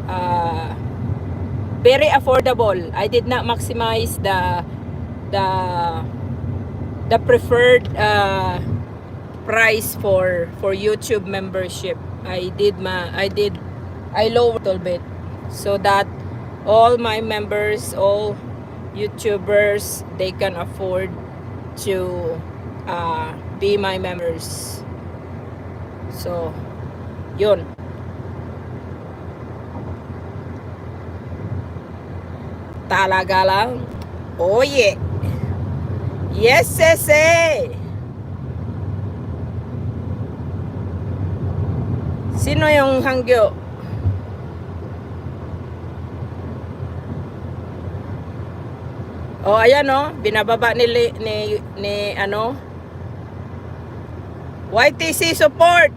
uh, very affordable. I did not maximize the preferred price for YouTube membership. I lowered a little bit so that all my members, all YouTubers, they can afford to be my members. So, yun. Talaga lang. Oh yeah. Yes, sese. Sino yung Hangyo? Oh, ayan oh, binababa ni ano YTC support.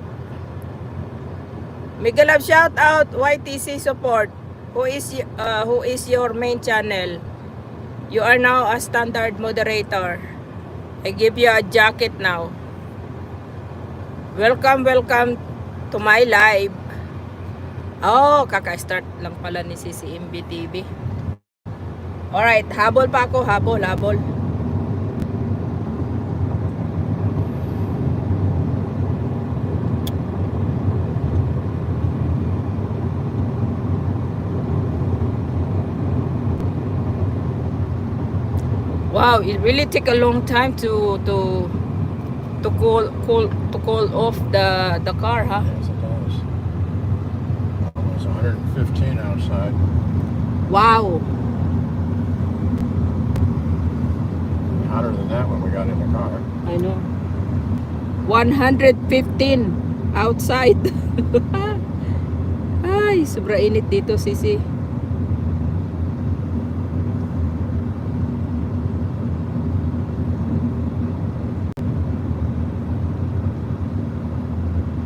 Mega love shout out YTC support. Who is your main channel? You are now a standard moderator. I give you a jacket now. Welcome to my live. Oh, kaka-start lang pala ni CCMB TV. Alright, habol pa ako, habol. Wow, it really take a long time to cool off the car, huh? Yes, it does. It's 115 outside. Wow. Hotter than that when we got in the car. I know. 115 outside. Ay, sobra init dito, Sisi.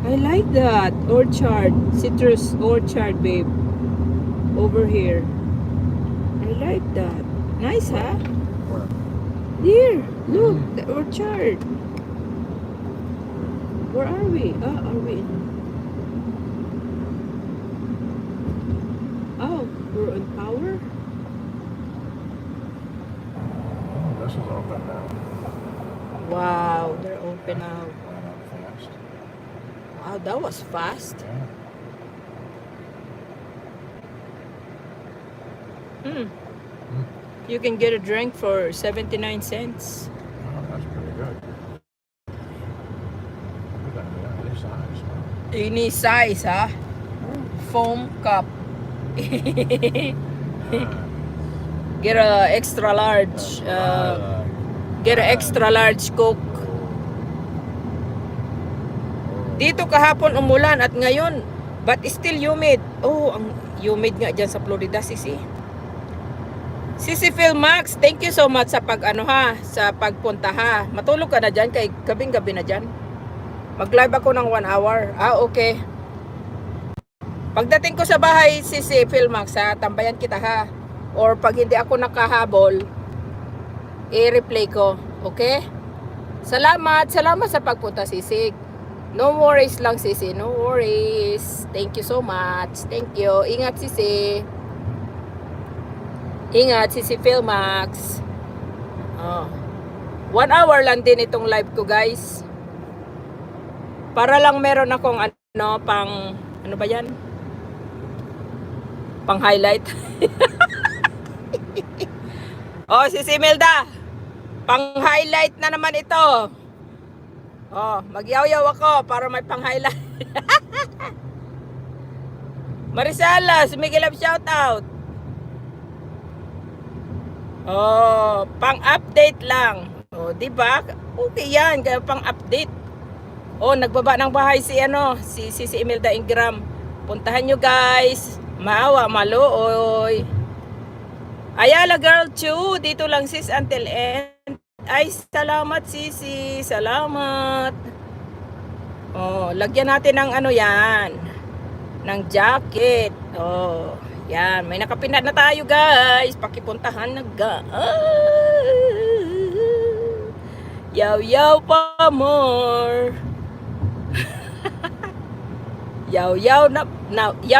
I like that orchard, citrus orchard, babe. Over here. I like that. Nice, huh? Where? Here, look, the orchard. Where are we? Are we in? Oh, we're on power? Oh, this is open now. Wow, they're open now. Went up fast. Wow, that was fast. Yeah. You can get a drink for 79 cents. Oh, that's pretty good. Look at that, any size. Any size, huh? Foam cup. Get a extra large. Get a extra large Coke. Dito kahapon umulan at ngayon, but still humid. Oh, ang humid nga dyan sa Florida, Sisi. Sisi Philmax, thank you so much sa sa pagpunta ha. Matulog ka na dyan, kay gabing-gabi na dyan. Mag-live ako ng 1 hour. Okay. Pagdating ko sa bahay, Sisi Philmax ha, tambayan kita ha. Or pag hindi ako nakahabol, i-replay ko. Okay? Salamat sa pagpunta, Sisi. No worries lang, Sisi. No worries. Thank you so much. Thank you. Ingat, Sisi. Ingat, Sisi Philmax. 1 hour lang din itong live ko, guys. Para lang meron akong ano ba yan? Pang highlight. Oh, Sisi Imelda. Pang highlight na naman ito. Magyaw-yaw ako para may pang highlight. Marisalas, Miguel of shout out. Pang update lang. Di ba? Okay yan, kaya pang update. Nagbaba ng bahay si Imelda Ingram. Puntahan nyo, guys. Maawa, maluoy. Ayala Girl 2, dito lang sis until end. Ay, salamat Sisi. Salamat. Lagyan natin ng yan. Ng jacket. Yan. May nakapinat na tayo, guys. Pakipuntahan na, Yaw-yaw pa more. Yaw-yaw na. Yaw